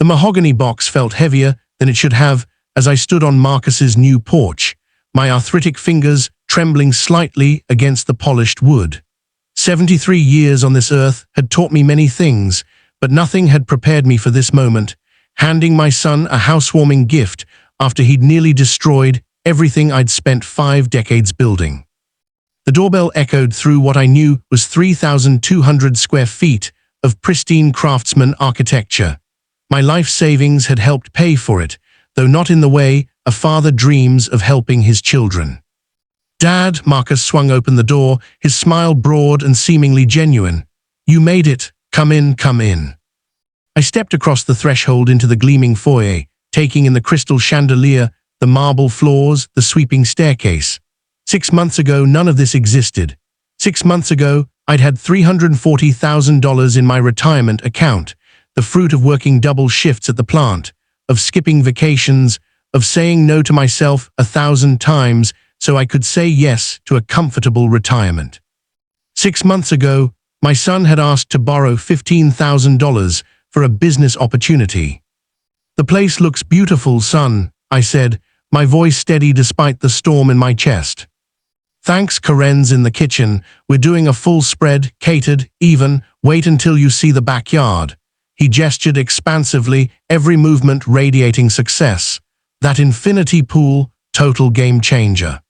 The mahogany box felt heavier than it should have as I stood on Marcus's new porch, my arthritic fingers trembling slightly against the polished wood. 73 years on this earth had taught me many things, but nothing had prepared me for this moment, handing my son a housewarming gift after he'd nearly destroyed everything I'd spent 5 decades building. The doorbell echoed through what I knew was 3,200 square feet of pristine craftsman architecture. My life savings had helped pay for it, though not in the way a father dreams of helping his children. "Dad," Marcus swung open the door, his smile broad and seemingly genuine. "You made it. Come in, come in." I stepped across the threshold into the gleaming foyer, taking in the crystal chandelier, the marble floors, the sweeping staircase. 6 months ago, none of this existed. 6 months ago, I'd had $340,000 in my retirement account, the fruit of working double shifts at the plant, of skipping vacations, of saying no to myself 1,000 times so I could say yes to a comfortable retirement. 6 months ago, my son had asked to borrow $15,000 for a business opportunity. "The place looks beautiful, son," I said, my voice steady despite the storm in my chest. "Thanks, Karen's in the kitchen. We're doing a full spread, catered, even. Wait until you see the backyard." He gestured expansively, every movement radiating success. "That infinity pool, total game changer."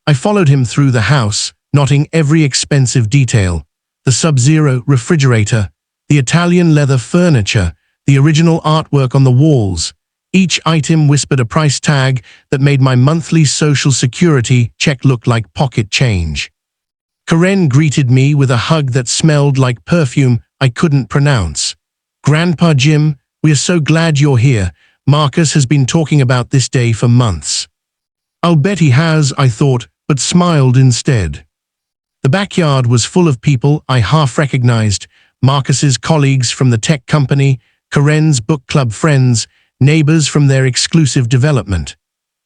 I followed him through the house, noting every expensive detail. The Sub-Zero refrigerator, the Italian leather furniture, the original artwork on the walls. Each item whispered a price tag that made my monthly Social Security check look like pocket change. Karen greeted me with a hug that smelled like perfume I couldn't pronounce. "Grandpa Jim, we are so glad you're here. Marcus has been talking about this day for months." "I'll bet he has," I thought, but smiled instead. The backyard was full of people I half recognized, Marcus's colleagues from the tech company, Karen's book club friends, neighbors from their exclusive development.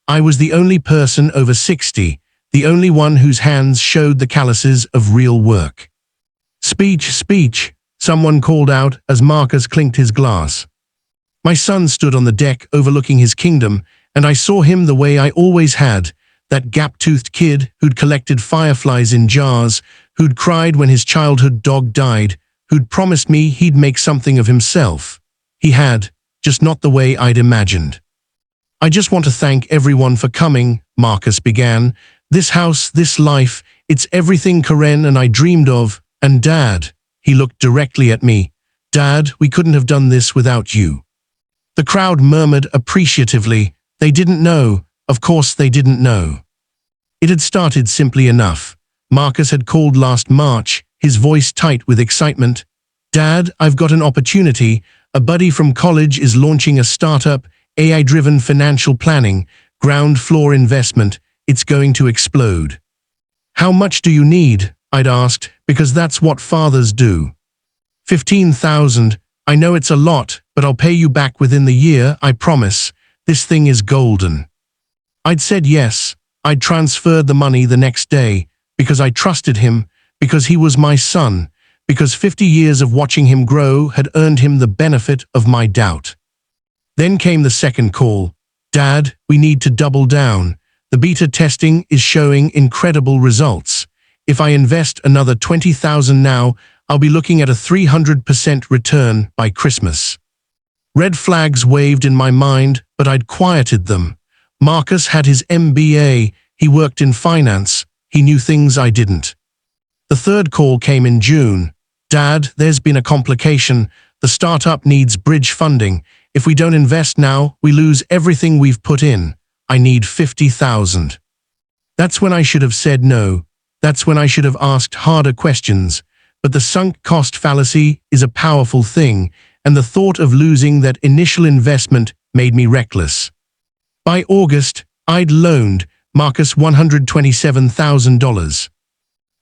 I was the only person over 60, the only one whose hands showed the calluses of real work. Speech, someone called out as Marcus clinked his glass. My son stood on the deck overlooking his kingdom, and I saw him the way I always had, that gap-toothed kid who'd collected fireflies in jars, who'd cried when his childhood dog died, who'd promised me he'd make something of himself. He had, just not the way I'd imagined. "I just want to thank everyone for coming," Marcus began. "This house, this life, it's everything Karen and I dreamed of. And Dad," he looked directly at me, "Dad, we couldn't have done this without you." The crowd murmured appreciatively. They didn't know. Of course they didn't know. It had started simply enough. Marcus had called last March, his voice tight with excitement. "Dad, I've got an opportunity. A buddy from college is launching a startup, AI-driven financial planning, ground floor investment. It's going to explode." "How much do you need?" I'd asked, because that's what fathers do. $15,000. "I know it's a lot, but I'll pay you back within the year, I promise. This thing is golden." I'd said yes. I'd transferred the money the next day, because I trusted him, because he was my son, because 50 years of watching him grow had earned him the benefit of my doubt. Then came the second call. "Dad, we need to double down. The beta testing is showing incredible results. If I invest another $20,000 now, I'll be looking at a 300% return by Christmas." Red flags waved in my mind, but I'd quieted them. Marcus had his MBA, he worked in finance, he knew things I didn't. The third call came in June. "Dad, there's been a complication. The startup needs bridge funding. If we don't invest now, we lose everything we've put in. I need $50,000. That's when I should have said no. That's when I should have asked harder questions. But the sunk cost fallacy is a powerful thing, and the thought of losing that initial investment made me reckless. By August, I'd loaned Marcus $127,000.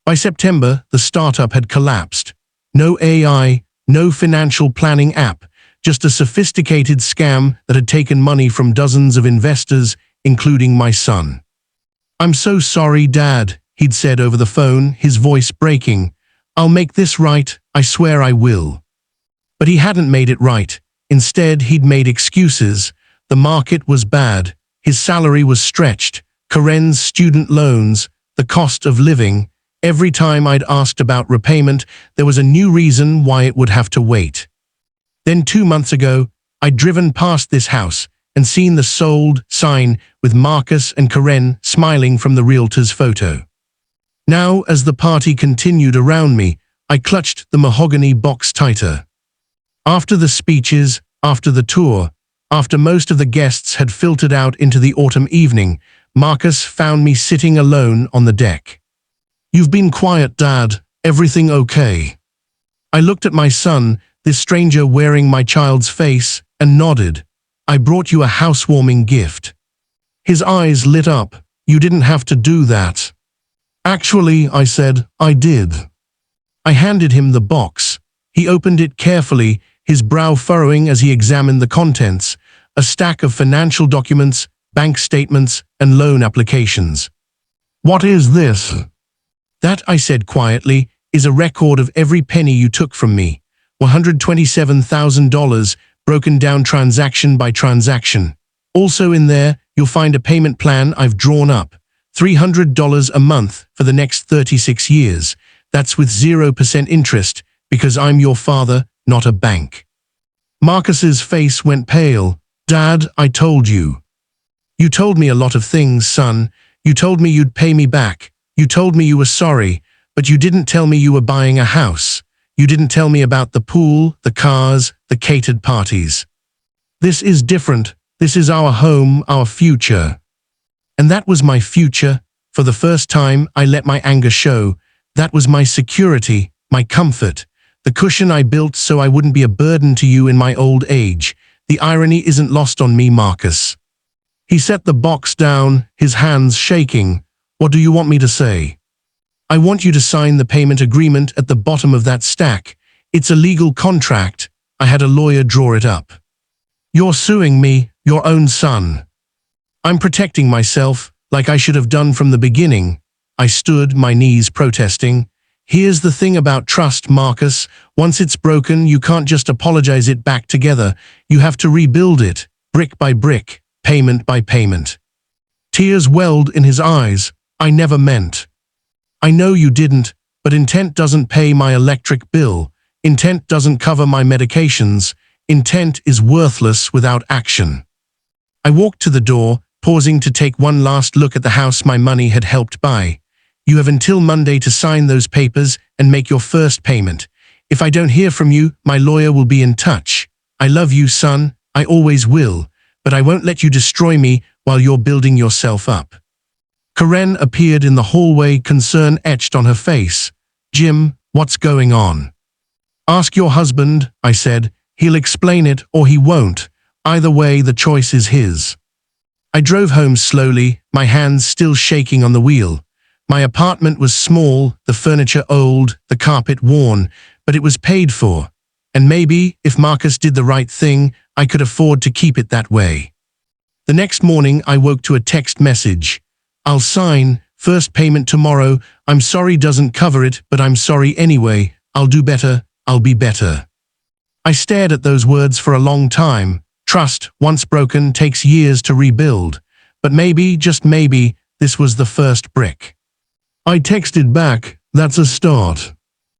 By September, the startup had collapsed. No AI, no financial planning app, just a sophisticated scam that had taken money from dozens of investors, including my son. "I'm so sorry, Dad," he'd said over the phone, his voice breaking. "I'll make this right, I swear I will." But he hadn't made it right. Instead, he'd made excuses. The market was bad. His salary was stretched. Karen's student loans, the cost of living. Every time I'd asked about repayment, there was a new reason why it would have to wait. Then 2 months ago, I'd driven past this house and seen the sold sign with Marcus and Karen smiling from the realtor's photo. Now, as the party continued around me, I clutched the mahogany box tighter. After the speeches, after the tour, after most of the guests had filtered out into the autumn evening, Marcus found me sitting alone on the deck. "You've been quiet, Dad. Everything okay?" I looked at my son, this stranger wearing my child's face, and nodded. "I brought you a housewarming gift." His eyes lit up. "You didn't have to do that." "Actually," I said, "I did." I handed him the box. He opened it carefully, his brow furrowing as he examined the contents, a stack of financial documents, bank statements, and loan applications. "What is this?" "That," I said quietly, "is a record of every penny you took from me. $127,000, broken down transaction by transaction. Also in there, you'll find a payment plan I've drawn up. $300 a month for the next 36 years. That's with 0% interest, because I'm your father, not a bank." Marcus's face went pale. "Dad, I told you." "You told me a lot of things, son. You told me you'd pay me back. You told me you were sorry, but you didn't tell me you were buying a house. You didn't tell me about the pool, the cars, the catered parties. This is different. This is our home, our future." And that was my future. For the first time, I let my anger show. That was my security, my comfort, the cushion I built so I wouldn't be a burden to you in my old age. The irony isn't lost on me, Marcus. He set the box down, his hands shaking. "What do you want me to say?" "I want you to sign the payment agreement at the bottom of that stack. It's a legal contract. I had a lawyer draw it up." "You're suing me, your own son." "I'm protecting myself, like I should have done from the beginning." I stood, my knees protesting. "Here's the thing about trust, Marcus. Once it's broken, you can't just apologize it back together. You have to rebuild it, brick by brick, payment by payment." Tears welled in his eyes. "I never meant." "I know you didn't, but intent doesn't pay my electric bill. Intent doesn't cover my medications. Intent is worthless without action." I walked to the door, pausing to take one last look at the house my money had helped buy. "You have until Monday to sign those papers and make your first payment. If I don't hear from you, my lawyer will be in touch. I love you, son. I always will. But I won't let you destroy me while you're building yourself up." Karen appeared in the hallway, concern etched on her face. "Jim, what's going on?" "Ask your husband," I said. "He'll explain it or he won't. Either way, the choice is his." I drove home slowly, my hands still shaking on the wheel. My apartment was small, the furniture old, the carpet worn, but it was paid for. And maybe, if Marcus did the right thing, I could afford to keep it that way. The next morning, I woke to a text message. "I'll sign, first payment tomorrow. I'm sorry doesn't cover it, but I'm sorry anyway. I'll do better, I'll be better." I stared at those words for a long time. Trust, once broken, takes years to rebuild. But maybe, just maybe, this was the first brick. I texted back, "That's a start."